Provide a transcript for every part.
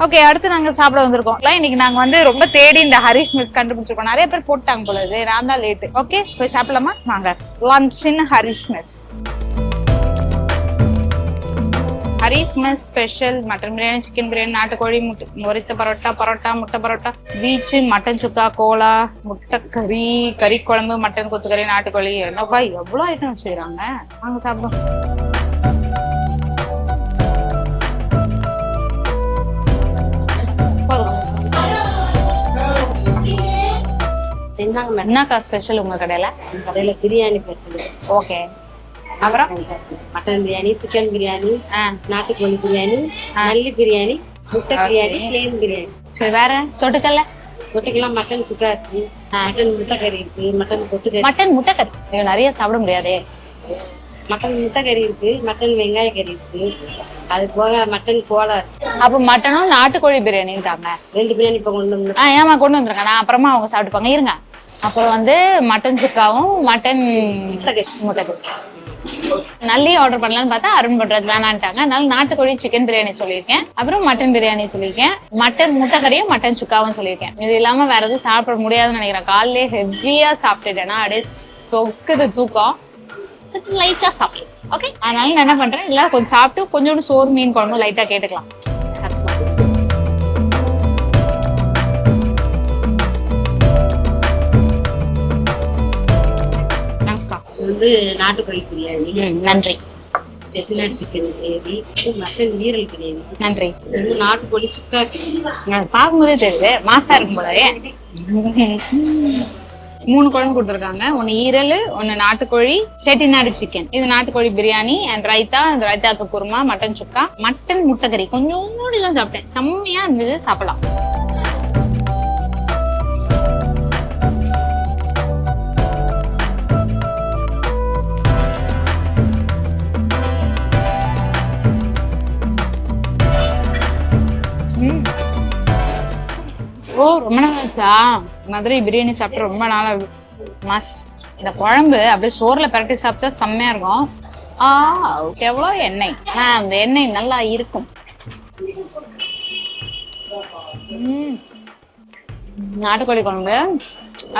Okay, அடுத்து நாங்க சாப்பிட வந்திருக்கோம். இன்னைக்கு நாங்க வந்து ரொம்ப தேடி இந்த ஹரிஸ் மிஸ் கண்டுபிடிச்சிருக்கோம். நிறைய பேர் போட்டாங்க போல, நான் தான் லேட்டு. ஓகே, போய் சாப்பிடலாமா? வாங்க. Lunch in Haris mess. Haris mess special mutton biryani, chicken biryani, நாட்டுக்கோழி, முறித்த பரோட்டா, முட்டை பரோட்டா, பீச்சு, மட்டன் சுக்கா, கோலா, முட்டை கறி, கறி குழம்பு, மட்டன் கொத்துக்கறி, நாட்டுக்கோழி. என்னப்பா எவ்வளவு ஐட்டம் வச்சுக்கிறாங்க. வாங்க சாப்பிடுவோம். என்னக்கா ஸ்பெஷல் உங்க கடையில? பிரியாணி ஸ்பெஷல். ஓகே, அப்புறம் மட்டன் பிரியாணி, சிக்கன் பிரியாணி, நாட்டுக்கோழி பிரியாணி, நல்லி பிரியாணி, முட்டை பிரியாணி, பிளேன் பிரியாணி. சரி, வேற தொட்டுக்கல்ல? தொட்டுக்கெல்லாம் மட்டன் சுக்கா இருக்கு, மட்டன் முட்டை கறி இருக்கு, மட்டன் கொட்டுக்கறி. மட்டன் முட்டை கறி நிறைய சாப்பிட முடியாதே. மட்டன் முட்டை கறி இருக்கு, மட்டன் வெங்காய கறி இருக்கு, அது போக மட்டன் கோலா இருக்கு. அப்ப மட்டனும் நாட்டுக்கோழி பிரியாணியும் தாங்க. 2 பிரியாணி இப்ப கொண்டு வந்து. ஏமா கொண்டு வந்துருங்க, நான் அப்புறமா அவங்க சாப்பிட்டுப்பாங்க. இருங்க. அப்புறம் வந்து மட்டன் சுக்காவும் மட்டன் முட்டை கறி. நல்லி ஆர்டர் பண்ணலான்னு பார்த்தா அருண் பண்றது வேணான்ட்டாங்க. அதனால நாட்டுக்கோழி சிக்கன் பிரியாணி சொல்லியிருக்கேன், அப்புறம் மட்டன் பிரியாணி சொல்லியிருக்கேன், மட்டன் முட்டைக்கறியும் மட்டன் சுக்காவும் சொல்லியிருக்கேன். இது இல்லாம வேற எதுவும் சாப்பிட முடியாதுன்னு நினைக்கிறேன். காலையிலே ஹெவியா சாப்பிட்டுட்டேன்னா அப்படியே சொக்குது தூக்கம். லைட்டா சாப்பிடு. ஓகே, அதனால நான் என்ன பண்றேன், இல்ல கொஞ்சம் சாப்பிட்டு கொஞ்சோண்டு சோறு மீன் குழம்பு லைட்டா கேட்டுக்கலாம். வந்து நாட்டுக்கோழி பிரியாணி. நன்றி. செட்டிநாடு சிக்கன் கிரேவி, மட்டன் ஈரல் கிரேவி. நன்றி. நாட்டுக்கோழி சுக்கா. பார்க்கும்போதே தெரியுது மாசா இருக்கும் போலயே. 3 குழம்பு கொடுத்துருக்காங்க. 1 ஈரல், 1 நாட்டுக்கோழி, செட்டிநாடு சிக்கன். இது நாட்டுக்கோழி பிரியாணி அண்ட் ரைத்தா. அந்த ரைத்தாக்கு குருமா, மட்டன் சுக்கா, மட்டன் முட்டைக்கறி. கொஞ்சோண்டு தான் சாப்பிட்டேன், செம்மையா இருந்தது. சாப்பிடலாம். ஓ, ரொம்ப நாள் ஆச்சா மதுரை பிரியாணி சாப்பிட்டு? ரொம்ப நாளா மாஸ். இந்த குழம்பு அப்படியே சோறுல பரட்டி சாப்பிட்டா செம்மையா இருக்கும். எவ்வளவு எண்ணெய். அந்த எண்ணெய் நல்லா இருக்கும். நாட்டுக்கோழி குழம்பு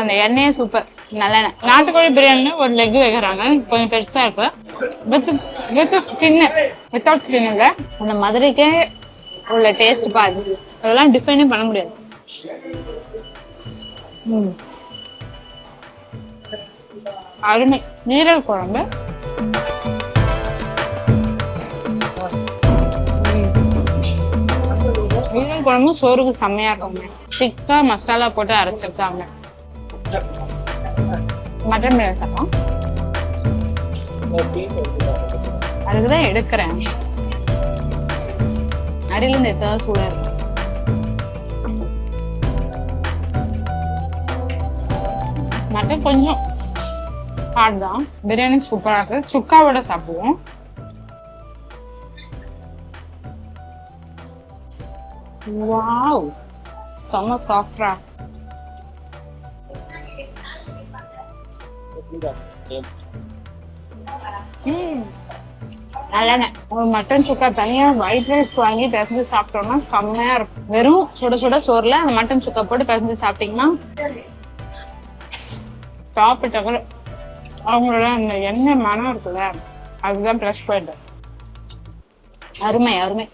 அந்த எண்ணெயே சூப்பர். நல்லெண்ணெய். நாட்டுக்கோழி பிரியாணி ஒரு லெக் வைக்கிறாங்க, கொஞ்சம் பெருசா இருக்கு. வித் ஸ்கின், வித்தவுட் ஸ்கின் இல்ல. அந்த மதுரைக்கே உள்ள டேஸ்ட் பாது. அதெல்லாம் டிஃபைனே பண்ண முடியாது. அருமை. ஈரல் குழம்பு. ஈரல் குழம்பு சோறுக்கு செம்மையா இருக்குங்க. திக்கா மசாலா போட்டு அரைச்சிருக்காங்க. மட்டன் பிரியாணி சாப்பிடும். அதுக்குதான் எடுக்கிறேன். அடியில இருந்து எதாவது சூடா இருக்கும். மட்டன் கொஞ்சம் ஹார்ட் தான். பிரியாணி சூப்பரா இருக்கு. சுக்காவோட சாப்பிடுவோம். வாவ், செம சாஃப்டா. நல்லெண்ணெய். ஒரு மட்டன் சுக்கா தனியா ஒயிட் ரைஸ் வாங்கி பிசைஞ்சு சாப்பிட்டோம்னா செம்மையா இருக்கும். வெறும் சுட சுட சோறுல அந்த மட்டன் சுக்கா போட்டு பிசைஞ்சு சாப்பிட்டீங்கன்னா சாப்பிட்ட அவங்களோட அந்த எண்ணெய் மனம் இருக்குல்ல, அதுதான் ப்ளஸ் பாயிண்ட். அருமை அருமை.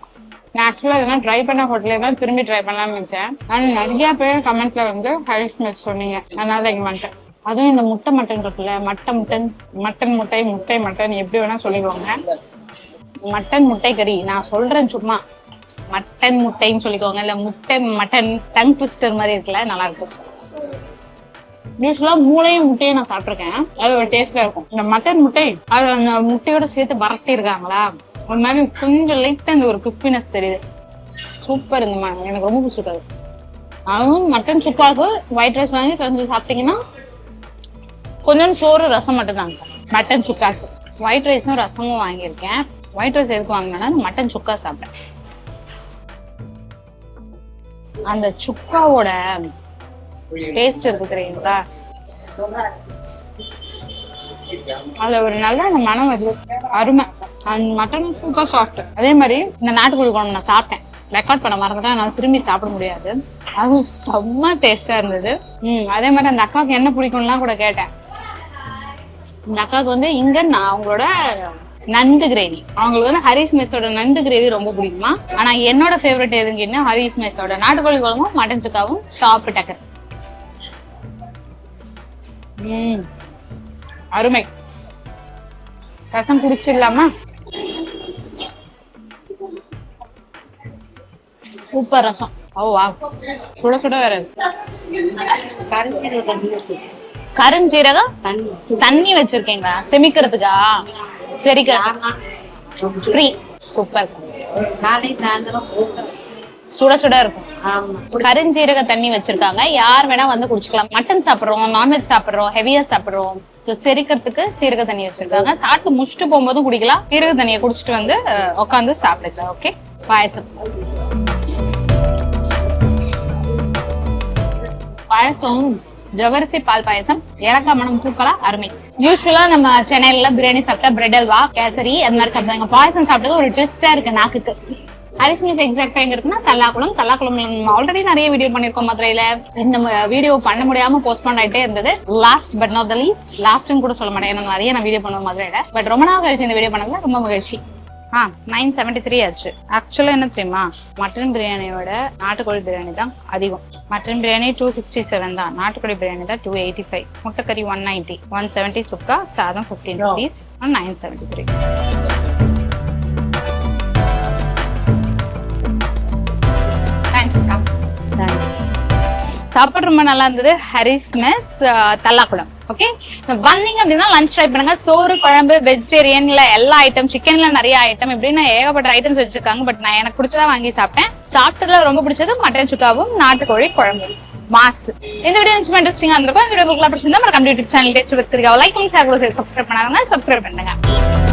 நான் ஆக்சுவலா இதெல்லாம் ட்ரை பண்ண ஹோட்டலே தான் திரும்பி ட்ரை பண்ணலாம்னு நினைச்சேன். ஆனால் நிறைய பேர் கமெண்ட்ல வந்து ஹரிஸ் மிஸ் சொன்னீங்க, அதனால இங்க வந்துட்டேன். அதுவும் இந்த முட்டை மட்டன் இருக்குல்ல, மட்டன் முட்டை மட்டன் எப்படி வேணா சொல்லிக்கோங்க. மட்டன் முட்டை கறி நான் சொல்றேன், சும்மா மட்டன் முட்டைன்னு சொல்லிக்கோங்க. இல்ல முட்டை மட்டன் டங் ட்விஸ்டர் மாதிரி இருக்குல்ல, நல்லா இருக்கும். யூஸ்வலா மூளையும் முட்டையும் நான் சாப்பிட்டிருக்கேன், அது ஒரு டேஸ்டா இருக்கும். இந்த மட்டன் முட்டை அது அந்த முட்டையோட சேர்த்து வரட்டி இருக்காங்களா, ஒரு மாதிரி கொஞ்சம் லைட்டா இந்த ஒரு கிறிஸ்பினஸ் தெரியுது. சூப்பர். இந்த எனக்கு ரொம்ப பிடிச்சிருக்காது. அதுவும் மட்டன் சுக்காவுக்கு ஒயிட் ரைஸ் வாங்கி கொஞ்சம் சாப்பிட்டீங்கன்னா கொஞ்சம் சோறு ரசம் மட்டும் தாங்க. மட்டன் சுக்காக்கு ஒயிட் ரைஸும் ரசமும் வாங்கியிருக்கேன். ஒயிட் ரைஸ் எதுக்கு வாங்கினா மட்டன் சுக்கா சாப்பிட்டேன். அந்த சுக்காவோட டேஸ்ட் இருக்கு தெரியுங்களா, அதுல ஒரு நல்ல மனம் வருது. அருமை. Mutton super soft. அதே மாதிரி இந்த நாட்டுக்கோழி குழம்பு நான் சாப்பிட்டேன். ரெக்கார்ட் பண்ண மறந்துட்டா நான் திரும்பி சாப்பிட முடியாது. அதுவும் செம்ம டேஸ்டா இருந்தது. அதே மாதிரி அந்த அக்காவுக்கு என்ன பிடிக்கும்லாம் கூட கேட்டேன். இந்த அக்காவுக்கு வந்து இங்க நான் அவங்களோட நண்டு கிரேவி, அவங்களுக்கு வந்து ஹரிஸ் மெஸ்ஸோட நண்டு கிரேவி ரொம்ப பிடிக்குமா. ஆனா என்னோட ஃபேவரட் எதுன்னு கேட்டா ஹரிஸ் மெஸ்ஸோட நாட்டுக்கோழி குழம்பும் மட்டன் சுக்காவும் டாப் டக்கர். அருமை. ரசம் குடிச்சிடலாமா? சூப்பர் ரசம். ஓ வா, சுட சுட வேற. கருஞ்சீரக தண்ணி வச்சிருக்கீங்களா செமிக்கிறதுக்கா? சரி, ஃப்ரீ. சூப்பர். காலை சாயந்தரம் சுட சுட இருக்கும். கருஞ்சீரக தண்ணி வச்சிருக்காங்க. யார் வேணா வந்து குடிச்சுக்கலாம். மட்டன் சாப்பிடுறோம், நான்வெஜ் சாப்பிடுறோம், ஹெவியா சாப்பிடுறோம், செரிக்கிறதுக்கு சீரக தண்ணி வச்சிருக்காங்க. சாப்பிட்டு முடிச்சுட்டு போகும்போதும் குடிக்கலாம். சீரக தண்ணியை குடிச்சிட்டு வந்து உட்காந்து சாப்பிடுக்கலாம். ஓகே. பாயசம். பாயசம் ஜவரிசி பால் பாயசம், ஏலக்காய் மனம் தூக்கலா, அருமை. யூஸ்வலா நம்ம சென்னையில பிரியாணி சாப்பிட்டா பிரெட் அல்வா, கேசரி அந்த மாதிரி சாப்பிட்டாங்க. பாயசம் சாப்பிட்டது ஒரு ட்விஸ்டா இருக்கு நாக்குக்கு. ஹரிஸ் மெஸ் எக்ஸாக்டா எங்க இருக்குன்னா தல்லாக்குளம். நம்ம ஆல்ரெடி நிறைய வீடியோ பண்ணிருக்கோம் மதுரையில. இந்த வீடியோ பண்ண முடியாம போஸ்ட்போன் ஆயிட்டே இருந்தது. Last but not the least, லாஸ்ட்னு கூட சொல்ல மாட்டேன், ஏன்னா நிறைய நான் வீடியோ பண்ணுவேன் மதுரையில. பட் ரொம்ப நாள் கழிச்சு இந்த வீடியோ பண்ணதுல ரொம்ப மகிழ்ச்சி. 973 ஆச்சு. ஆக்சுவலா என்ன தெரியுமா, மட்டன் பிரியாணியோட நாட்டுக்கோழி பிரியாணி தான் அதிகம். மட்டன் பிரியாணி 267 தான், நாட்டுக்கோழி பிரியாணி தான் 285, முட்டைக்கறி 190, 170 சுக்கா, சாதம் 15 rupees, 973. தேங்க்ஸ் அக்கா. சாப்பாடு ரொம்ப நல்லா இருந்தது. ஹரிஸ் மெஸ் தல்லாக்குளம். ஓகே, வந்தீங்க அப்படின்னா லஞ்ச் ட்ரை பண்ணுங்க. சோறு, குழம்பு, வெஜிடேரியன்ல எல்லா ஐட்டம், சிக்கன்ல நிறைய ஐட்டம், இப்படின்னு ஏகப்பட்ட ஐட்டம்ஸ் வச்சிருக்காங்க. பட் நான் எனக்கு பிடிச்சதா வாங்கி சாப்பிட்டேன். சாப்பிட்டதுல ரொம்ப பிடிச்சது மட்டன் சுக்காவும் நாட்டுக்கோழி குழம்பு. மாஸ். இந்த வீடியோ இன்ட்ரெஸ்டிங்கா இருந்திருக்கும். இந்த வீடியோ பிடிச்சிருந்தா நம்ம YouTube channel taste with like பண்ணி ஷேர் பண்ணி சப்ஸ்கிரைப் பண்ணாங்க. சப்ஸ்கிரைப் பண்ணுங்க.